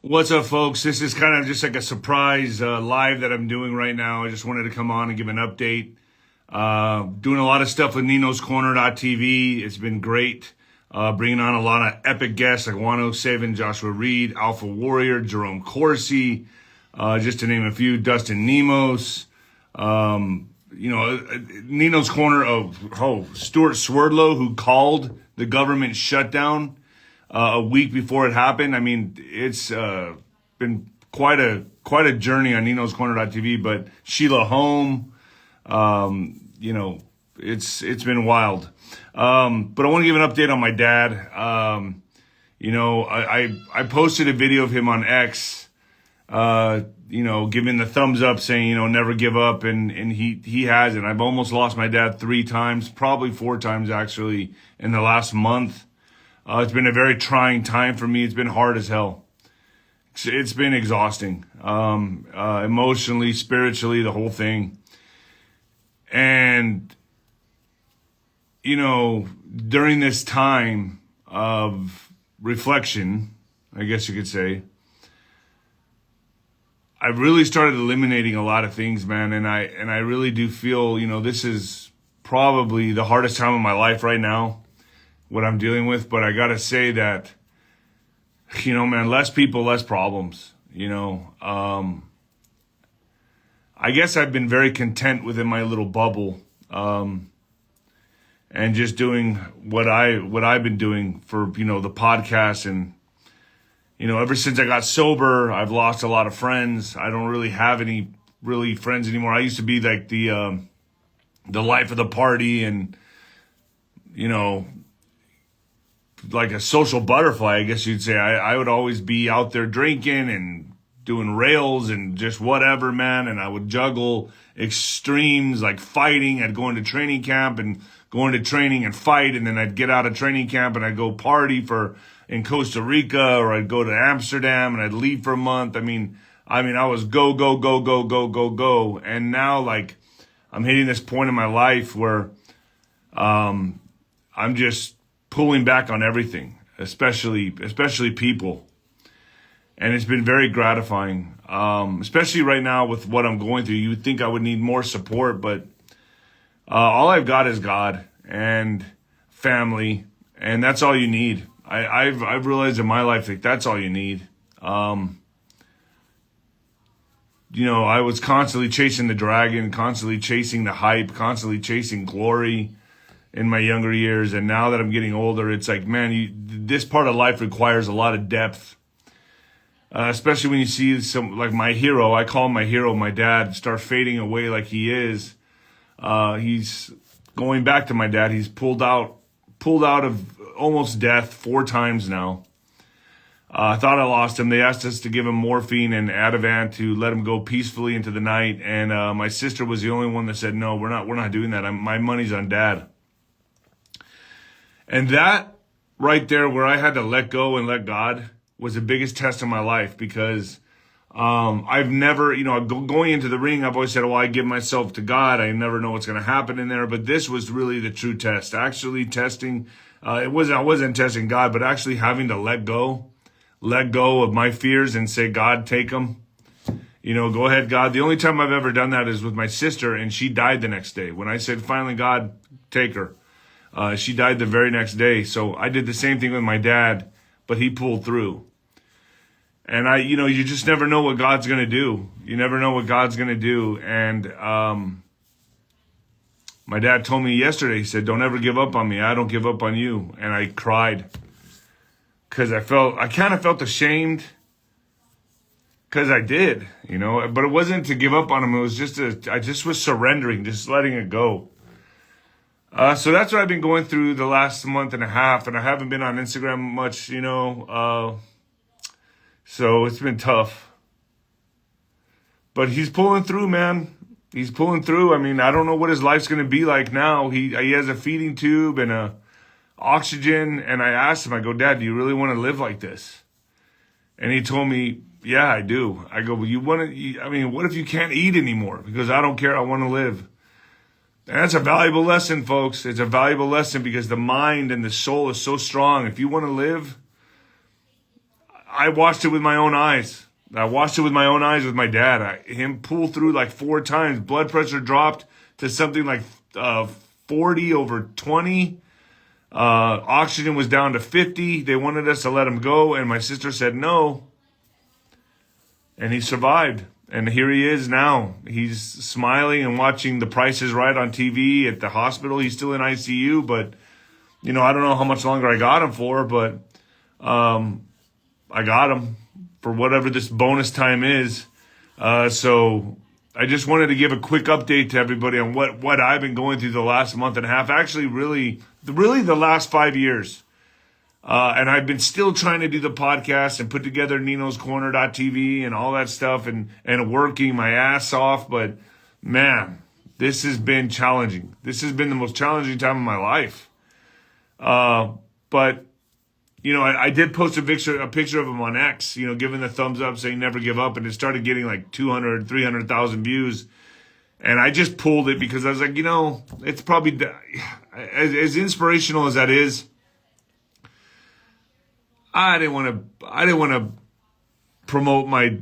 What's up, folks? This is kind of just like a surprise live that I'm doing right now. I just wanted to come on and give an update. Doing a lot of stuff with Nino's Corner.tv. It's been great. Bringing on a lot of epic guests like 107, Joshua Reed, Alpha Warrior, Jerome Corsi, just to name a few, Dustin Nemos. Nino's Corner of Stuart Swerdlow, who called the government shutdown a week before it happened. I mean, it's been quite a journey on Nino's Corner.tv. But Sheila Home, it's been wild. But I want to give an update on my dad. I posted a video of him on X, giving the thumbs up, saying, never give up. And he hasn't. I've almost lost my dad 3 times, probably 4 times actually, in the last month. It's been a very trying time for me. It's been hard as hell. It's been exhausting, emotionally, spiritually, the whole thing. And, during this time of reflection, I guess you could say, I really started eliminating a lot of things, man. And I really do feel, this is probably the hardest time of my life right now, what I'm dealing with. But I got to say that, man, less people, less problems, I guess I've been very content within my little bubble, and just doing what I've been doing for, the podcast. And, ever since I got sober, I've lost a lot of friends. I don't really have any really friends anymore. I used to be like the life of the party and, like a social butterfly, I guess you'd say. I would always be out there drinking and doing rails and just whatever, man. And I would juggle extremes like fighting. I'd go into training camp and go into training and fight. And then I'd get out of training camp and I'd go party in Costa Rica, or I'd go to Amsterdam and I'd leave for a month. I mean, I was go. And now, like, I'm hitting this point in my life where I'm just pulling back on everything, especially people. And it's been very gratifying, especially right now with what I'm going through. You would think I would need more support, but all I've got is God and family, and that's all you need. I've realized in my life that that's all you need. I was constantly chasing the dragon, constantly chasing the hype, constantly chasing glory in my younger years. And now that I'm getting older, it's like, man, this part of life requires a lot of depth. Especially when you see some, like my hero, I call him my hero, my dad, start fading away like he is. He's going back to my dad. He's pulled out of almost death 4 times now. I thought I lost him. They asked us to give him morphine and Ativan to let him go peacefully into the night. And my sister was the only one that said, no, we're not doing that. My money's on dad. And that right there, where I had to let go and let God, was the biggest test of my life, because I've never, going into the ring, I've always said, well, I give myself to God. I never know what's going to happen in there. But this was really the true test. Actually testing, I wasn't testing God, but actually having to let go of my fears and say, God, take them. Go ahead, God. The only time I've ever done that is with my sister, and she died the next day. When I said, finally, God, take her. She died the very next day. So I did the same thing with my dad, but he pulled through. And you just never know what God's going to do. You never know what God's going to do. And my dad told me yesterday, he said, don't ever give up on me. I don't give up on you. And I cried because I kind of felt ashamed, because I did, but it wasn't to give up on him. It was I just was surrendering, just letting it go. So that's what I've been going through the last month and a half, and I haven't been on Instagram much, so it's been tough. But he's pulling through, man. He's pulling through. I mean, I don't know what his life's going to be like now. He has a feeding tube and a oxygen, and I asked him, I go, Dad, do you really want to live like this? And he told me, yeah, I do. I go, well, what if you can't eat anymore? Because I don't care. I want to live. And that's a valuable lesson, folks. It's a valuable lesson, because the mind and the soul is so strong. If you want to live, I watched it with my own eyes. I watched it with my own eyes with my dad. Him pull through like 4 times. Blood pressure dropped to something like 40 over 20. Oxygen was down to 50. They wanted us to let him go, and my sister said no. And he survived. And here he is now. He's smiling and watching The Price is Right on TV at the hospital. He's still in ICU, but, I don't know how much longer I got him for, but I got him for whatever this bonus time is. So I just wanted to give a quick update to everybody on what I've been going through the last month and a half. Actually, really the last 5 years. And I've been still trying to do the podcast and put together Nino'sCorner.tv and all that stuff and working my ass off. But, man, this has been challenging. This has been the most challenging time of my life. But, I did post a picture of him on X, giving the thumbs up, saying never give up. And it started getting like 200, 300,000 views. And I just pulled it because I was like, it's probably, as inspirational as that is, I didn't want to promote my,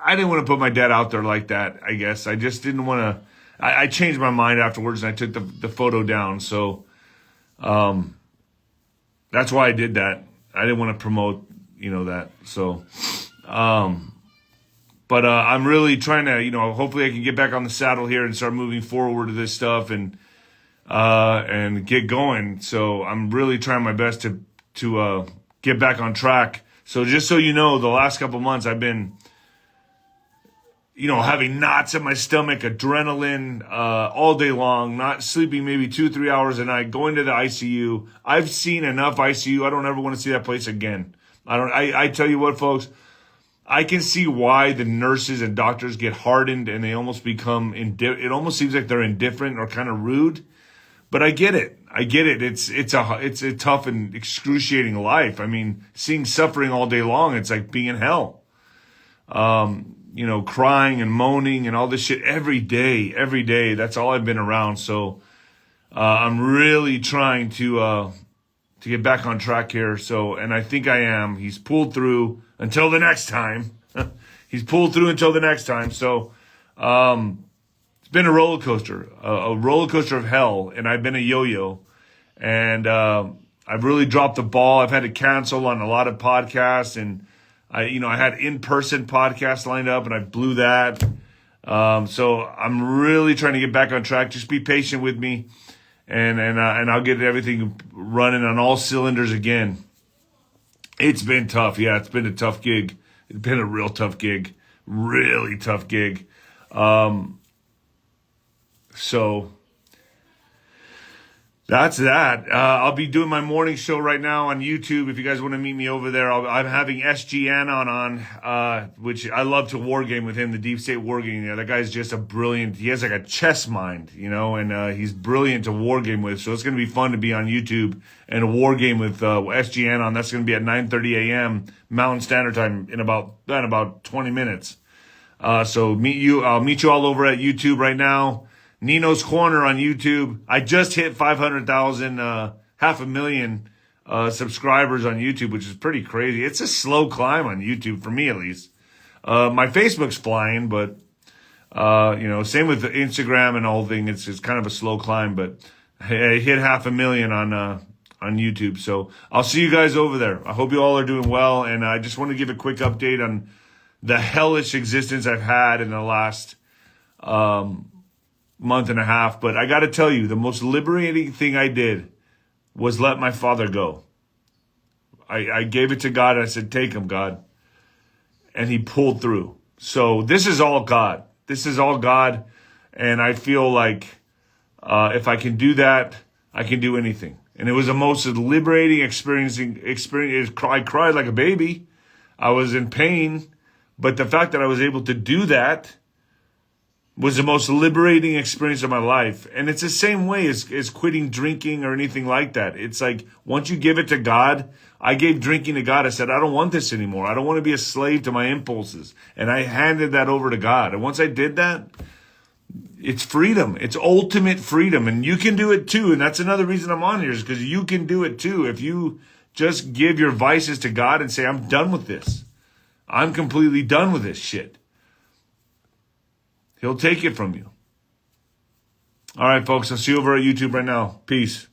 I didn't want to put my dad out there like that, I guess. I just didn't want to, I changed my mind afterwards and I took the photo down. So, that's why I did that. I didn't want to promote, that. So, but I'm really trying to, hopefully I can get back on the saddle here and start moving forward to this stuff and get going. So I'm really trying my best to get back on track. So just so you know, the last couple months I've been, having knots in my stomach, adrenaline, all day long, not sleeping maybe 2-3 hours a night, going to the ICU. I've seen enough ICU. I don't ever want to see that place again. I tell you what, folks, I can see why the nurses and doctors get hardened and they almost become, it almost seems like they're indifferent or kind of rude. But I get it. It's a tough and excruciating life. I mean, seeing suffering all day long, it's like being in hell. Crying and moaning and all this shit every day. That's all I've been around. So, I'm really trying to get back on track here. So, and I think I am. He's pulled through until the next time. So, it's been a roller coaster of hell. And I've been a yo-yo and, I've really dropped the ball. I've had to cancel on a lot of podcasts and, I had in-person podcasts lined up and I blew that. So I'm really trying to get back on track. Just be patient with me and I'll get everything running on all cylinders again. It's been tough. Yeah, it's been a tough gig. It's been a real tough gig. Really tough gig. So that's that. I'll be doing my morning show right now on YouTube. If you guys want to meet me over there, I'm having SG Anon on, which I love to war game with him, the Deep State war game. That guy's just he has like a chess mind, and he's brilliant to war game with. So it's going to be fun to be on YouTube and a war game with SG Anon. That's going to be at 9:30 a.m. Mountain Standard Time in about 20 minutes. So I'll meet you all over at YouTube right now. Nino's Corner on YouTube. I just hit 500,000, 500,000 subscribers on YouTube, which is pretty crazy. It's a slow climb on YouTube, for me at least. My Facebook's flying, but, same with the Instagram and the whole thing. It's kind of a slow climb, but I hit 500,000 on YouTube. So I'll see you guys over there. I hope you all are doing well. And I just want to give a quick update on the hellish existence I've had in the last, month and a half. But I got to tell you, the most liberating thing I did was let my father go. I gave it to God and I said, take him, God. And he pulled through. So this is all God. And I feel like if I can do that, I can do anything. And it was the most liberating experience. I cried like a baby. I was in pain. But the fact that I was able to do that was the most liberating experience of my life. And it's the same way as quitting drinking or anything like that. It's like, once you give it to God, I gave drinking to God. I said, I don't want this anymore. I don't want to be a slave to my impulses. And I handed that over to God. And once I did that, it's freedom. It's ultimate freedom. And you can do it too. And that's another reason I'm on here, is because you can do it too. If you Just give your vices to God and say, I'm done with this. I'm completely done with this shit. He'll take it from you. All right, folks. I'll see you over at YouTube right now. Peace.